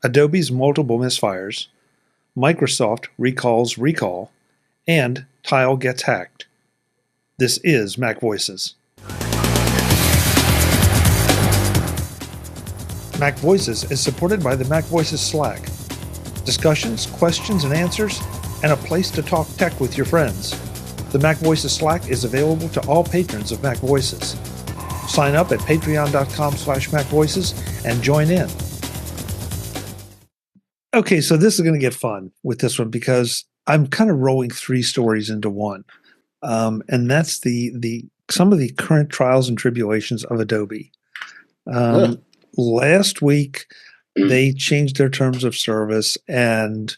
Adobe's multiple misfires, Microsoft recalls recall, and Tile gets hacked. This is MacVoices. MacVoices is supported by the MacVoices Slack. Discussions, questions, and answers, and a place to talk tech with your friends. The MacVoices Slack is available to all patrons of MacVoices. Sign up at patreon.com/MacVoices and join in. Okay, so this is going to get fun with this one because I'm kind of rolling three stories into one. And that's the some of the current trials and tribulations of Adobe. Last week, they changed their terms of service and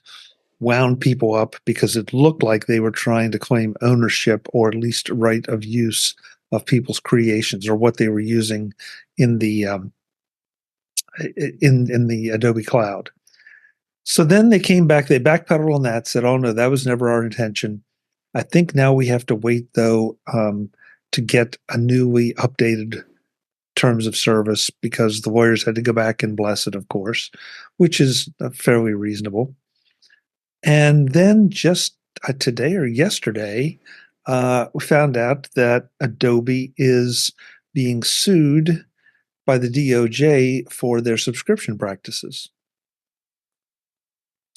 wound people up because it looked like they were trying to claim ownership or at least right of use of people's creations or what they were using in the in the Adobe Cloud. So then they came back, they backpedaled on that, said, oh no, that was never our intention. I think now we have to wait, though, to get a newly updated terms of service because the lawyers had to go back and bless it, of course, which is fairly reasonable. And then just today or yesterday, we found out that Adobe is being sued by the DOJ for their subscription practices.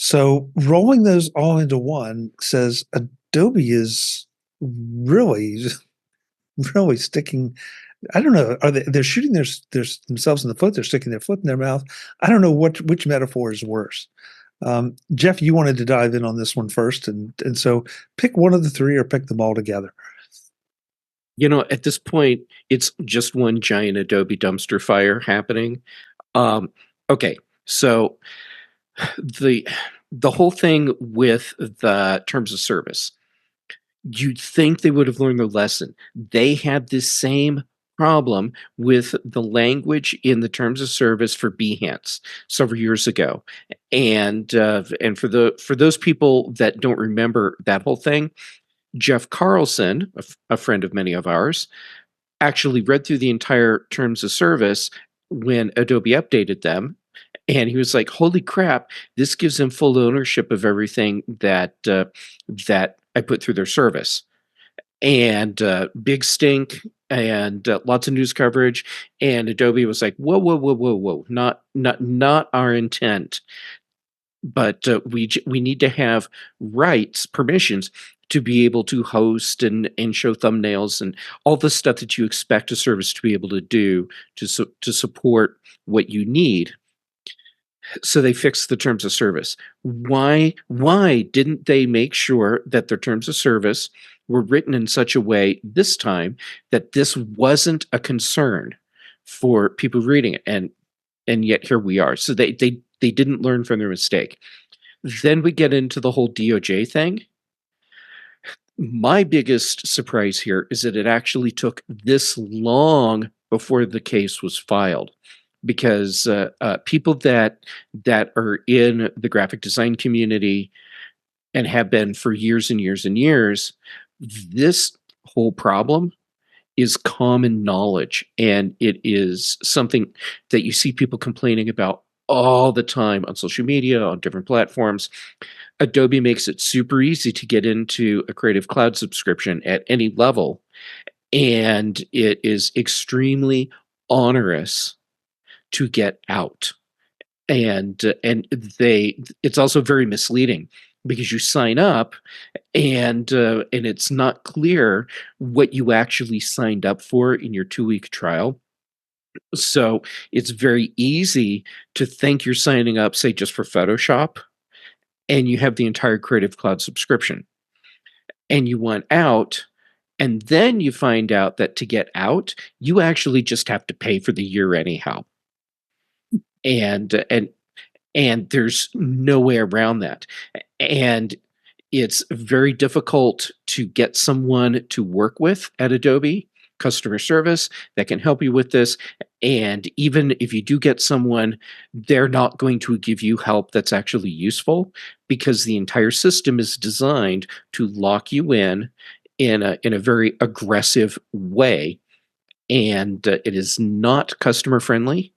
So rolling those all into one says Adobe is really sticking. I don't know. They're shooting themselves in the foot? They're sticking their foot in their mouth. I don't know which metaphor is worse. Jeff, you wanted to dive in on this one first, and so pick one of the three or pick them all together. You know, at this point, it's just one giant Adobe dumpster fire happening. Okay, so the whole thing with the terms of service, you'd think they would have learned their lesson. They had this same problem with the language in the terms of service for Behance several years ago, and for those people that don't remember that whole thing, Jeff Carlson, a friend of many of ours, actually read through the entire terms of service when Adobe updated them. And he was like, holy crap, this gives them full ownership of everything that I put through their service. And big stink and lots of news coverage. And Adobe was like, whoa, not our intent. But we need to have rights, permissions to be able to host and show thumbnails and all the stuff that you expect a service to be able to do to support what you need. So they fixed the terms of service. Why didn't they make sure that their terms of service were written in such a way this time that this wasn't a concern for people reading it? And yet here we are. So they didn't learn from their mistake. Then we get into the whole DOJ thing. My biggest surprise here is that it actually took this long before the case was filed. Because people that are in the graphic design community and have been for years and years and years, this whole problem is common knowledge, and it is something that you see people complaining about all the time on social media, on different platforms. Adobe makes it super easy to get into a Creative Cloud subscription at any level, and it is extremely onerous to get out, and it's also very misleading because you sign up and it's not clear what you actually signed up for in your 2-week trial. So it's very easy to think you're signing up, say, just for Photoshop, and you have the entire Creative Cloud subscription, and you want out. And then you find out that to get out, you actually just have to pay for the year anyhow. And there's no way around that. And it's very difficult to get someone to work with at Adobe customer service that can help you with this. And even if you do get someone, they're not going to give you help that's actually useful because the entire system is designed to lock you in a very aggressive way. And it is not customer friendly.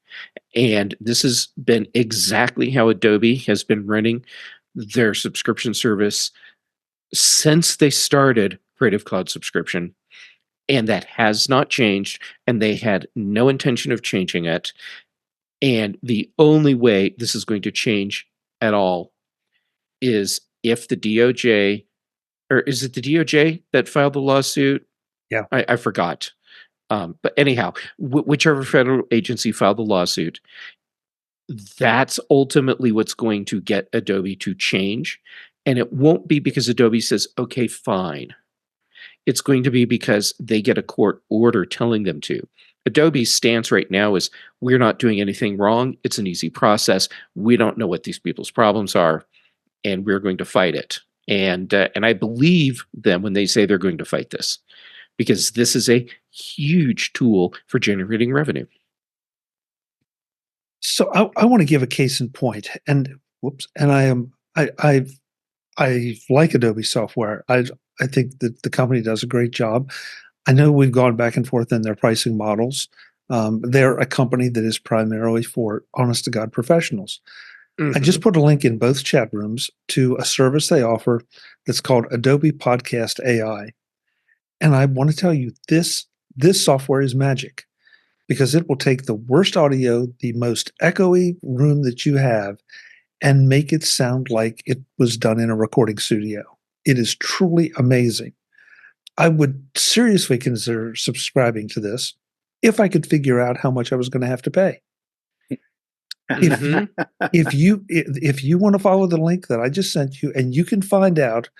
And this has been exactly how Adobe has been running their subscription service since they started Creative Cloud subscription. And that has not changed, and they had no intention of changing it. And the only way this is going to change at all is if the DOJ, or is it the DOJ that filed the lawsuit? Yeah. I forgot. But anyhow, whichever federal agency filed the lawsuit, that's ultimately what's going to get Adobe to change. And it won't be because Adobe says, okay, fine. It's going to be because they get a court order telling them to. Adobe's stance right now is we're not doing anything wrong. It's an easy process. We don't know what these people's problems are, and we're going to fight it. And I believe them when they say they're going to fight this, because this is a huge tool for generating revenue. So I want to give a case in point, and I like Adobe software. I think that the company does a great job. I know we've gone back and forth in their pricing models. They're a company that is primarily for honest to God professionals. I just put a link in both chat rooms to a service they offer that's called Adobe Podcast AI. And I want to tell you, this software is magic, because it will take the worst audio, the most echoey room that you have, and make it sound like it was done in a recording studio. It is truly amazing. I would seriously consider subscribing to this if I could figure out how much I was going to have to pay. If you want to follow the link that I just sent you, and you can find out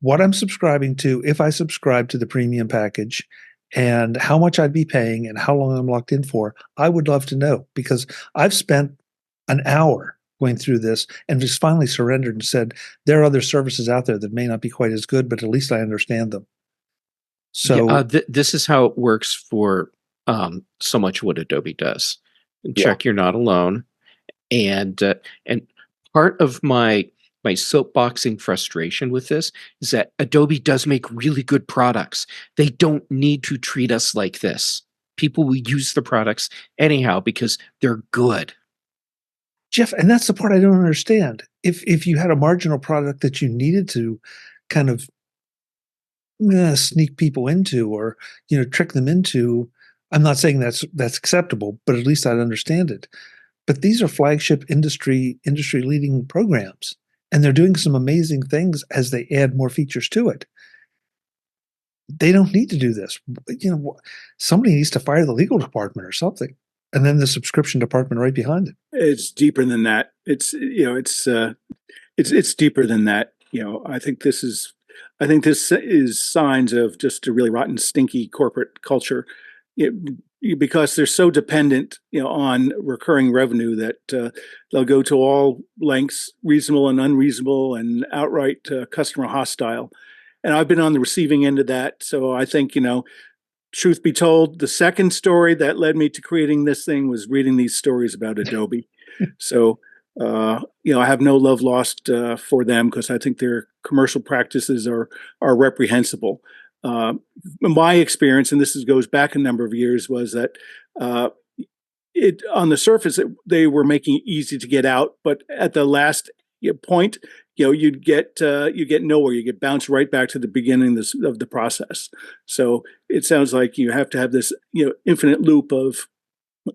what I'm subscribing to if I subscribe to the premium package, and how much I'd be paying and how long I'm locked in for, I would love to know, because I've spent an hour going through this and just finally surrendered and said, there are other services out there that may not be quite as good, but at least I understand them. So this is how it works for so much what Adobe does. Check you're not alone. And part of my soapboxing frustration with this is that Adobe does make really good products. They don't need to treat us like this. People will use the products anyhow because they're good. Jeff, and that's the part I don't understand. If you had a marginal product that you needed to kind of sneak people into, or trick them into, I'm not saying that's acceptable, but at least I'd understand it. But these are flagship industry leading programs, and they're doing some amazing things as they add more features to it. They don't need to do this. Somebody needs to fire the legal department or something, and then the subscription department right behind it. It's deeper than that. It's deeper than that. I think this is signs of just a really rotten, stinky corporate culture. Because they're so dependent, on recurring revenue, that they'll go to all lengths, reasonable and unreasonable, and outright customer hostile. And I've been on the receiving end of that. So I think, truth be told, the second story that led me to creating this thing was reading these stories about Adobe. So, I have no love lost for them, because I think their commercial practices are reprehensible. My experience, and this goes back a number of years, was that on the surface they were making it easy to get out, but at the last point, you'd get nowhere. You get bounced right back to the beginning of the process. So it sounds like you have to have this infinite loop of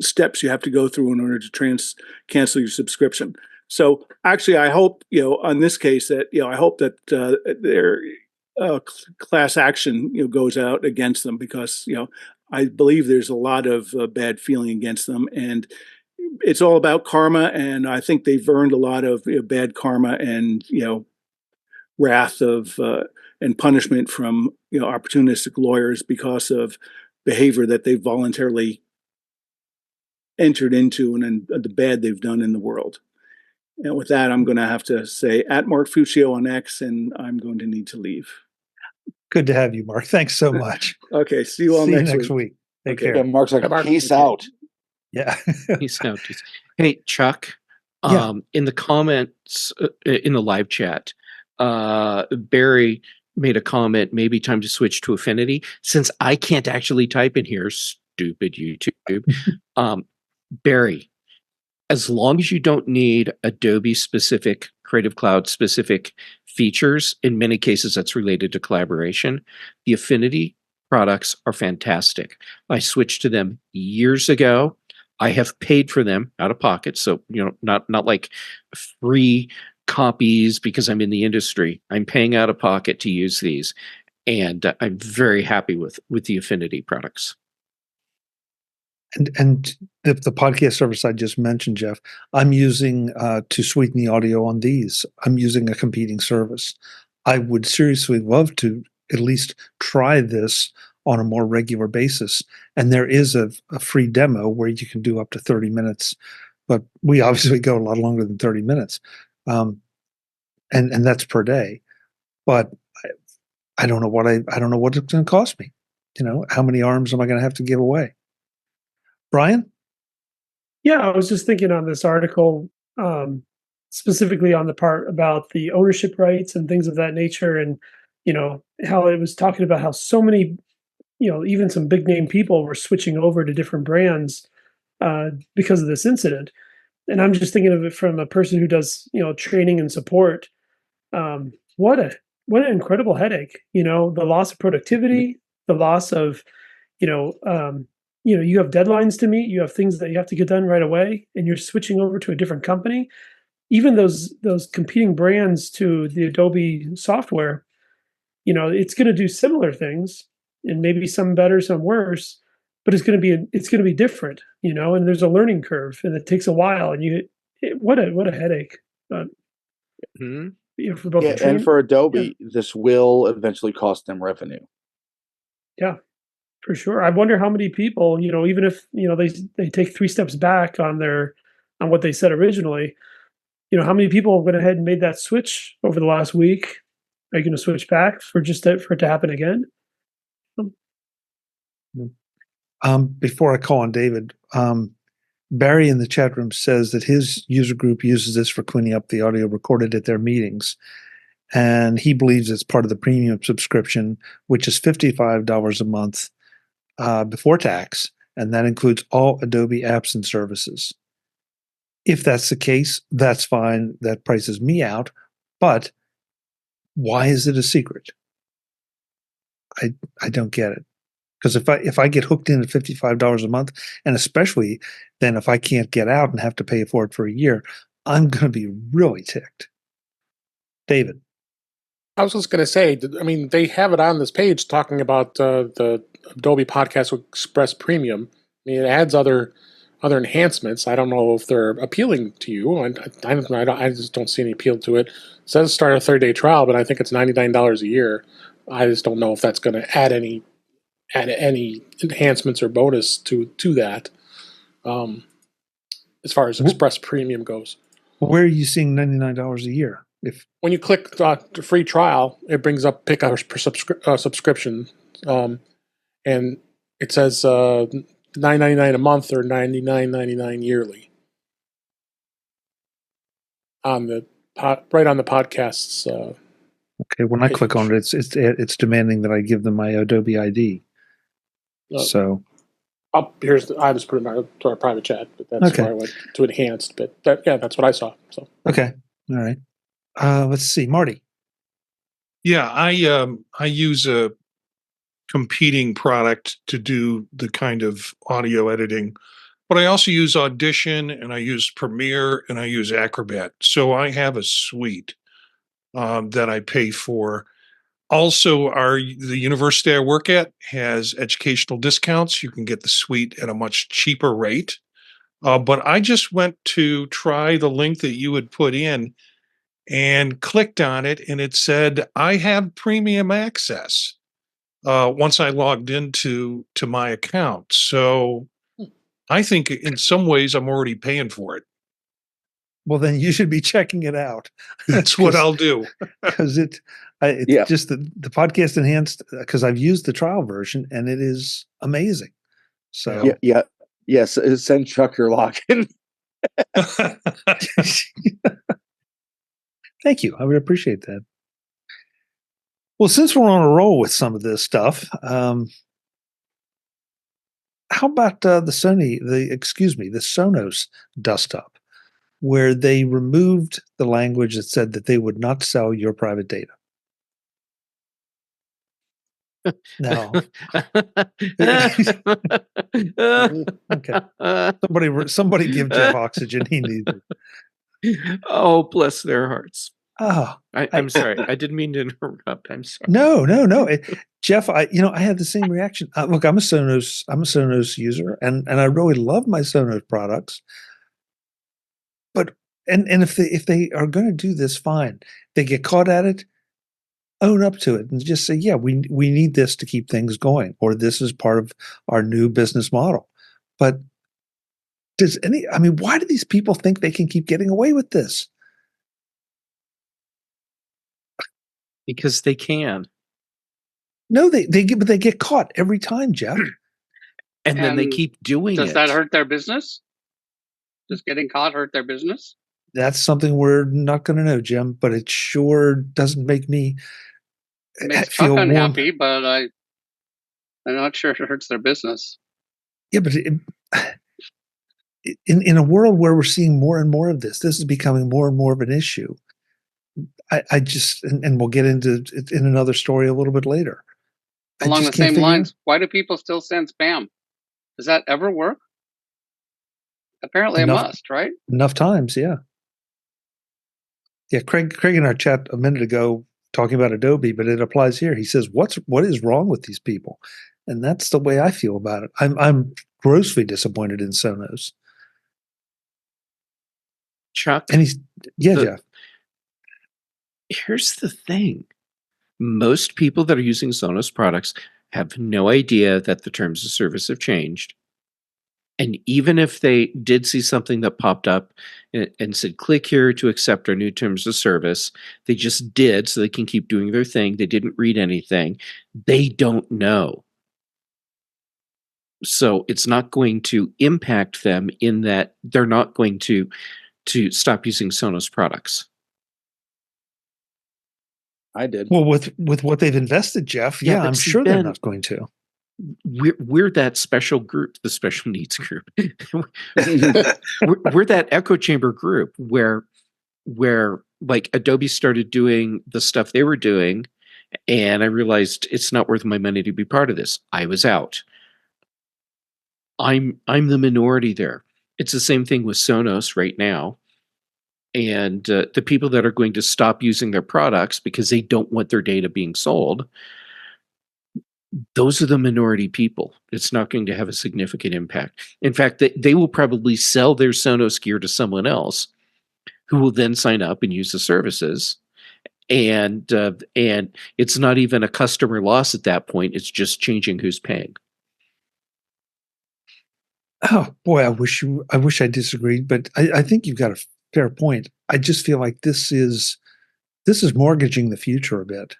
steps you have to go through in order to cancel your subscription. So actually, I hope on this case that I hope that their class action goes out against them, because I believe there's a lot of bad feeling against them, and it's all about karma. And I think they've earned a lot of bad karma and wrath of and punishment from opportunistic lawyers because of behavior that they voluntarily entered into, and the bad they've done in the world. And with that, I'm going to have to say at Mark Fuccio on X, and I'm going to need to leave. Good to have you, Mark. Thanks so much. Okay, see you all next week. Take Okay. care. Yeah, Mark's like, peace out. Yeah. Peace out. Hey, Chuck, Yeah. in the comments in the live chat, Barry made a comment, maybe time to switch to Affinity. Since I can't actually type in here, stupid YouTube, Barry, as long as you don't need Adobe specific, Creative Cloud specific features, in many cases that's related to collaboration, the Affinity products are fantastic. I switched to them years ago. I have paid for them out of pocket, so not like free copies because I'm in the industry. I'm paying out of pocket to use these, and I'm very happy with the Affinity products. And the podcast service I just mentioned, Jeff, I'm using to sweeten the audio on these. I'm using a competing service. I would seriously love to at least try this on a more regular basis. And there is a free demo where you can do up to 30 minutes, but we obviously go a lot longer than 30 minutes. And that's per day. But I don't know what I don't know what it's going to cost me. How many arms am I going to have to give away? Brian? Yeah, I was just thinking on this article, specifically on the part about the ownership rights and things of that nature, and how it was talking about how so many, even some big name people were switching over to different brands because of this incident. And I'm just thinking of it from a person who does training and support. What an incredible headache! The loss of productivity, the loss of you have deadlines to meet, you have things that you have to get done right away, and you're switching over to a different company. Even those competing brands to the Adobe software, it's going to do similar things, and maybe some better, some worse, but it's going to be different, and there's a learning curve, and it takes a while, and what a headache. For both and for Adobe, this will eventually cost them revenue. Yeah. For sure. I wonder how many people, even if, they take 3 steps back on what they said originally, how many people went ahead and made that switch over the last week? Are you going to switch back for it to happen again? Before I call on David, Barry in the chat room says that his user group uses this for cleaning up the audio recorded at their meetings. And he believes it's part of the premium subscription, which is $55 a month. Before tax, and that includes all Adobe apps and services. If that's the case, that's fine. That prices me out. But why is it a secret? I don't get it. Because if I get hooked in at $55 a month, and especially then if I can't get out and have to pay for it for a year, I'm going to be really ticked. David. I was just going to say, they have it on this page talking about the Adobe Podcast Express Premium. It adds other enhancements. I don't know if they're appealing to you. I just don't see any appeal to it. It says start a 30-day trial, but I think it's $99 a year. I just don't know if that's going to add any enhancements or bonus to that. As far as Express Premium goes. Where are you seeing $99 a year? When you click the free trial, it brings up pick our subscription, and it says $9.99 a month or $99.99 yearly on the right on the podcasts. Okay, when I click on it, it's demanding that I give them my Adobe ID. So I just put it in our private chat, but that's why I went to enhanced. But that's what I saw. So okay, all right. Let's see, Marty. Yeah, I use a competing product to do the kind of audio editing, but I also use Audition, and I use Premiere, and I use Acrobat. So I have a suite that I pay for. Also, the university I work at has educational discounts. You can get the suite at a much cheaper rate. But I just went to try the link that you had put in and clicked on it, and it said, I have premium access once I logged into my account. So I think in some ways I'm already paying for it. Well, then you should be checking it out. That's what I'll do. Because it's just the podcast enhanced, because I've used the trial version and it is amazing. So yes, send Chuck your login. Thank you. I would appreciate that. Well, since we're on a roll with some of this stuff, how about the Sonos dust up, where they removed the language that said that they would not sell your private data? Now, okay, somebody give Jeff oxygen. He needs it. Oh, bless their hearts. Oh, I'm sorry. I didn't mean to interrupt. I'm sorry. No. Jeff, I had the same reaction. Look, I'm a Sonos user, and I really love my Sonos products. But and if they are going to do this, fine. They get caught at it, own up to it, and just say, yeah, we need this to keep things going, or this is part of our new business model. But why do these people think they can keep getting away with this? Because they can. No, they get caught every time, Jeff. And then they keep doing it. Does that hurt their business? Does getting caught hurt their business? That's something we're not going to know, Jim, but it sure doesn't make me feel unhappy, but I'm not sure if it hurts their business. Yeah, but in a world where we're seeing more and more of this is becoming more and more of an issue. I just, and we'll get into it in another story a little bit later. Along the same lines, why do people still send spam? Does that ever work? Apparently it must, right? Enough times, yeah. Yeah, Craig in our chat a minute ago talking about Adobe, but it applies here. He says, what is wrong with these people? And that's the way I feel about it. I'm grossly disappointed in Sonos. Chuck. And Jeff. Here's the thing. Most people that are using Sonos products have no idea that the terms of service have changed. And even if they did see something that popped up and said, click here to accept our new terms of service, they just did so they can keep doing their thing. They didn't read anything. They don't know. So it's not going to impact them in that they're not going to stop using Sonos products. I did. Well, with what they've invested, Jeff, yeah, I'm sure they're not going to. We're that special group, the special needs group. we're that echo chamber group where like Adobe started doing the stuff they were doing, and I realized it's not worth my money to be part of this. I was out. I'm the minority there. It's the same thing with Sonos right now. And the people that are going to stop using their products because they don't want their data being sold, those are the minority people. It's not going to have a significant impact. In fact, they will probably sell their Sonos gear to someone else who will then sign up and use the services. And it's not even a customer loss at that point. It's just changing who's paying. Oh boy, I wish I disagreed, but I think you've got a fair point. I just feel like this is mortgaging the future a bit.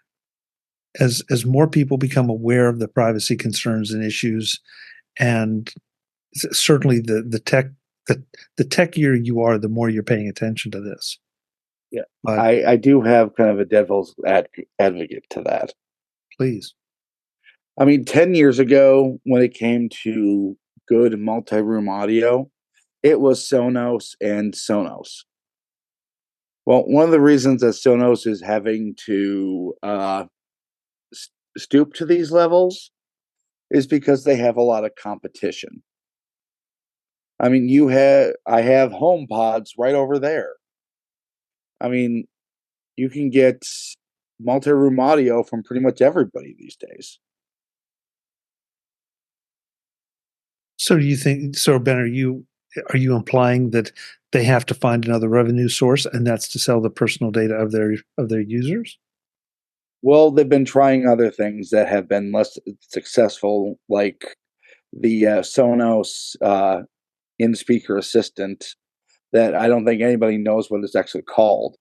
As more people become aware of the privacy concerns and issues, and certainly the techier you are, the more you're paying attention to this. Yeah, but I do have kind of a devil's advocate to that. Please. I mean, 10 years ago, when it came to good multi-room audio, it was Sonos and Sonos. Well, one of the reasons that Sonos is having to stoop to these levels is because they have a lot of competition. I mean, I have HomePods right over there. I mean, you can get multi-room audio from pretty much everybody these days. So do you think, Ben, are you implying that they have to find another revenue source, and that's to sell the personal data of their users? Well, they've been trying other things that have been less successful, like the Sonos in-speaker assistant that I don't think anybody knows what it's actually called.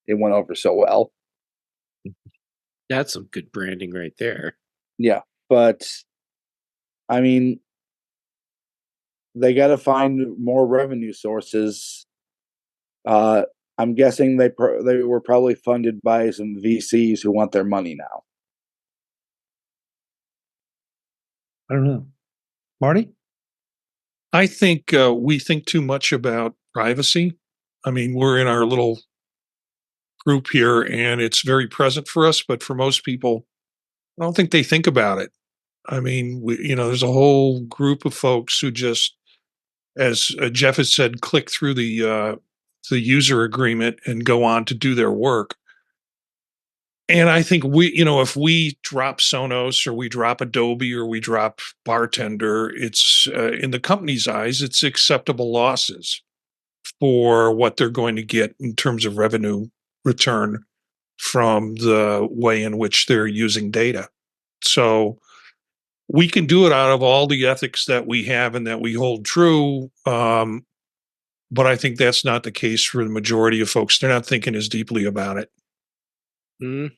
It went over so well. That's some good branding right there. Yeah, but I mean, they got to find more revenue sources. I'm guessing they were probably funded by some VCs who want their money now. I don't know. Marty? I think we think too much about privacy. I mean, we're in our little group here and it's very present for us, but for most people, I don't think they think about it. I mean, there's a whole group of folks who just, as Jeff has said, click through the user agreement and go on to do their work. And I think if we drop Sonos or we drop Adobe or we drop Bartender, it's in the company's eyes, it's acceptable losses for what they're going to get in terms of revenue return from the way in which they're using data. So we can do it out of all the ethics that we have and that we hold true. But I think that's not the case for the majority of folks. They're not thinking as deeply about it. Mm.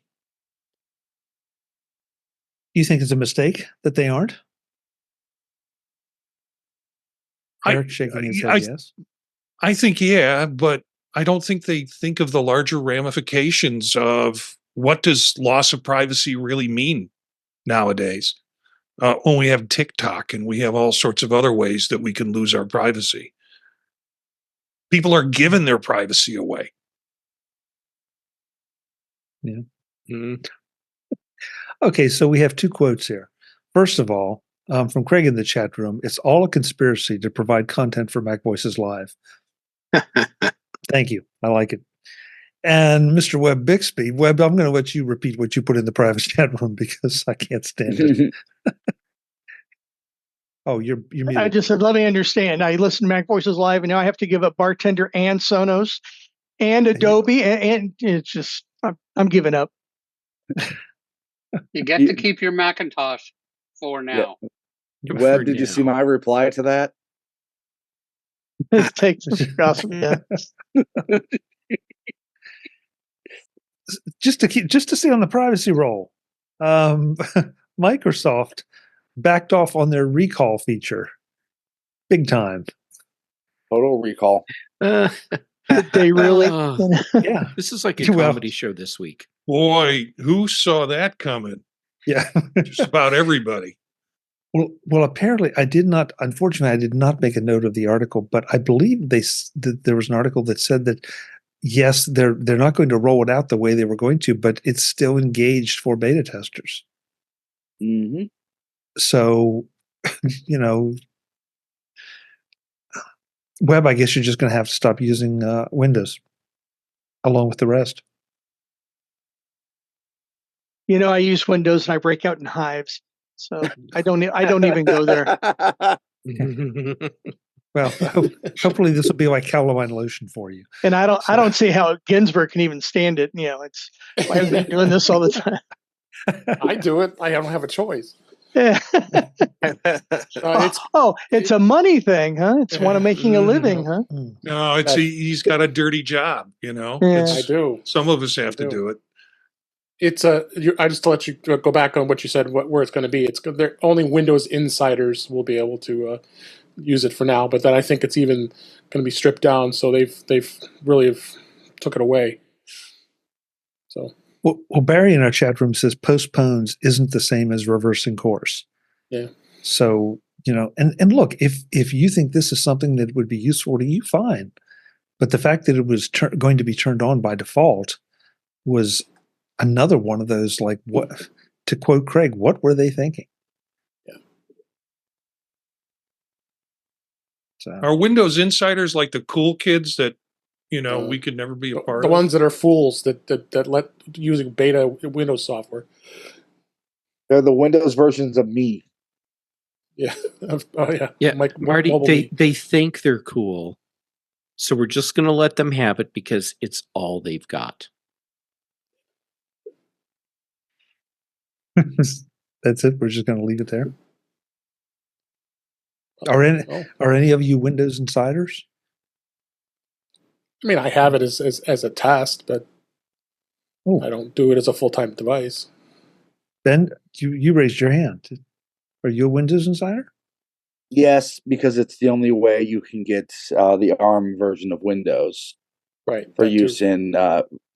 You think it's a mistake that they aren't? Eric shaking his head, yes. I think, yeah, but I don't think they think of the larger ramifications of what does loss of privacy really mean nowadays. When we have TikTok and we have all sorts of other ways that we can lose our privacy. People are giving their privacy away. Yeah. Mm. Okay, so we have two quotes here. First of all, from Craig in the chat room, it's all a conspiracy to provide content for MacVoices Live. Thank you. I like it. And Mr. Webb Bixby, Webb, I'm going to let you repeat what you put in the private chat room because I can't stand it. Oh, you're muted. I just said, let me understand. I listen to MacVoices Live, and now I have to give up Bartender and Sonos and Adobe, and it's just, I'm giving up. You get to keep your Macintosh for now. Yeah. Webb, did you see my reply to that? Take the just to stay on the privacy roll. Microsoft backed off on their recall feature, big time. Total recall. Did they really? Yeah, this is like a comedy show this week. Boy, who saw that coming? Yeah, just about everybody. Well, apparently unfortunately, I did not make a note of the article, but I believe there was an article that said that, yes, they're not going to roll it out the way they were going to, but it's still engaged for beta testers. Mm-hmm. So, Web, I guess you're just going to have to stop using Windows along with the rest. I use Windows and I break out in hives. So I don't even go there. Well, hopefully this will be like calamine lotion for you. And I don't see how Ginsburg can even stand it. It's why are they doing this all the time? I do it. I don't have a choice. Yeah. It's a money thing, huh? It's one of making a living, huh? No, he's got a dirty job. Yeah. I do. Some of us have to do it. It's I just to let you go back on what you said, where it's going to be. It's only Windows insiders will be able to use it for now, but then I think it's even going to be stripped down. So they've really took it away. So well, Barry in our chat room says postpones isn't the same as reversing course. Yeah. So and look, if you think this is something that would be useful to you, fine. But the fact that it was going to be turned on by default was another one of those, like, what, to quote Craig, what were they thinking? Yeah. So, are Windows insiders like the cool kids that, we could never be a part of? The ones that are fools that let using beta Windows software. They're the Windows versions of me. Yeah. Oh, yeah. Yeah. Marty, they think they're cool. So we're just going to let them have it because it's all they've got. That's it. We're just going to leave it there. Are any of you Windows insiders? I mean, I have it as a test, but I don't do it as a full-time device. Ben, you raised your hand. Are you a Windows insider? Yes, because it's the only way you can get the ARM version of Windows, right, for use in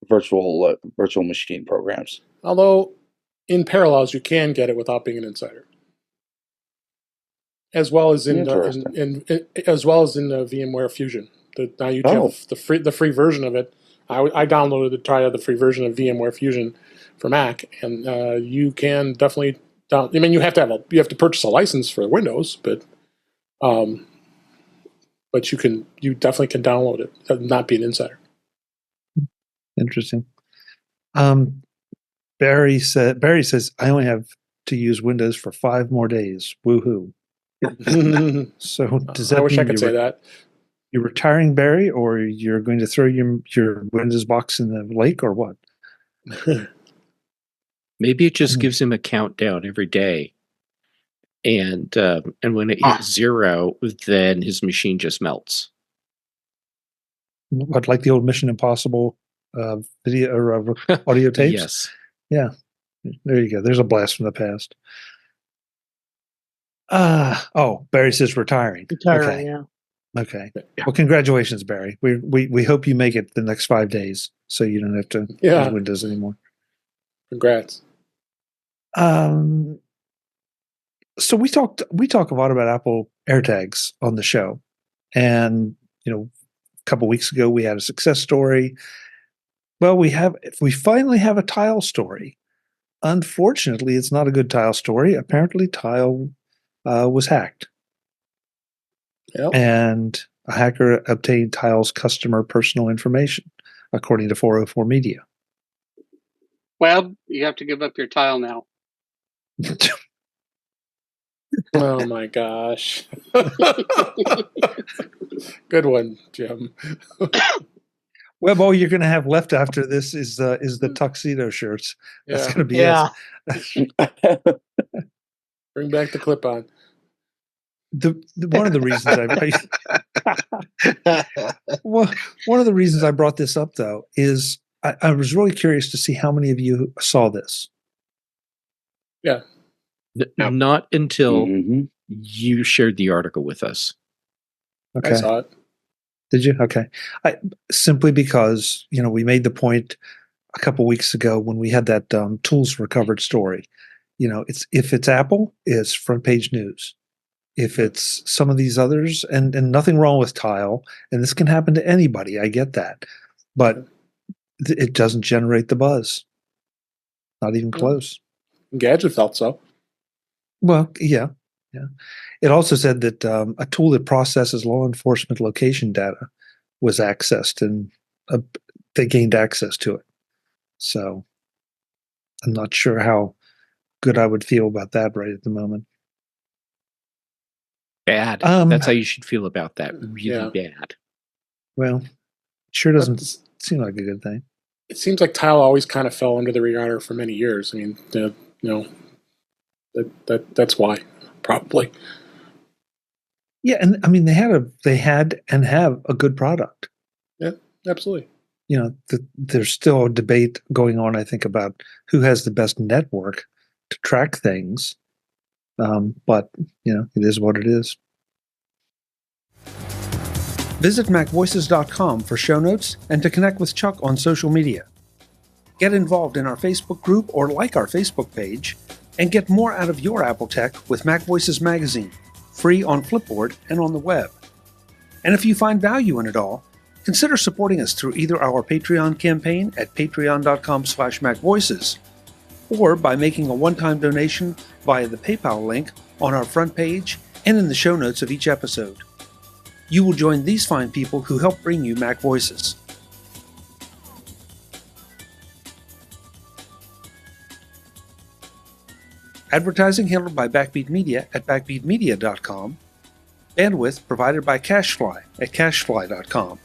virtual machine programs. Although, in parallels, you can get it without being an insider. as well as in Interesting. as well as in the VMware Fusion. Now you have the free version of it. I downloaded to try out the free version of VMware Fusion for Mac, and you can definitely you have to purchase a license for Windows, but you definitely can download it and not be an insider. Interesting. Barry says I only have to use Windows for 5 more days. Woohoo! So does that I wish mean I could say that. You're retiring, Barry, or you're going to throw your Windows box in the lake, or what? Maybe it just gives him a countdown every day, and when it hits 0, then his machine just melts. What, like the old Mission Impossible video or audio tapes? Yes. Yeah. There you go. There's a blast from the past. Barry says retiring. Retiring, yeah. Okay. Well, congratulations, Barry. We hope you make it the next 5 days, so you don't have to use Windows anymore. Congrats. So we talk a lot about Apple AirTags on the show, and a couple weeks ago we had a success story. Well, we finally have a Tile story. Unfortunately, it's not a good Tile story. Apparently, Tile was hacked. Yep. And a hacker obtained Tile's customer personal information, according to 404 Media. Well, you have to give up your Tile now. Oh my gosh. Good one, Jim. Well, all you're going to have left after this is the tuxedo shirts. That's going to be it. Bring back the clip-on. One of the reasons I brought this up, though, is I was really curious to see how many of you saw this. Yeah. Not until you shared the article with us. Okay. I saw it. Did you? Okay. Simply because, we made the point a couple weeks ago when we had that tools recovered story. If it's Apple, it's front page news. If it's some of these others, and nothing wrong with Tile, and this can happen to anybody, I get that. But it doesn't generate the buzz. Not even close. Gadget felt so. Well, yeah. It also said that a tool that processes law enforcement location data was accessed, and they gained access to it. So I'm not sure how good I would feel about that right at the moment. Bad. That's how you should feel about that. Really bad. Well, it sure doesn't seem like a good thing. It seems like Tile always kind of fell under the radar for many years. I mean, that's why, probably. Yeah, and I mean they had and have a good product. Yeah, absolutely. There's still a debate going on, I think, about who has the best network to track things. But it is what it is. Visit MacVoices.com for show notes and to connect with Chuck on social media. Get involved in our Facebook group or like our Facebook page, and get more out of your Apple tech with MacVoices Magazine, free on Flipboard and on the web. And if you find value in it all, consider supporting us through either our Patreon campaign at patreon.com/MacVoices, or by making a one-time donation via the PayPal link on our front page and in the show notes of each episode. You will join these fine people who help bring you Mac Voices. Advertising handled by Backbeat Media at backbeatmedia.com. Bandwidth provided by CacheFly at cachefly.com.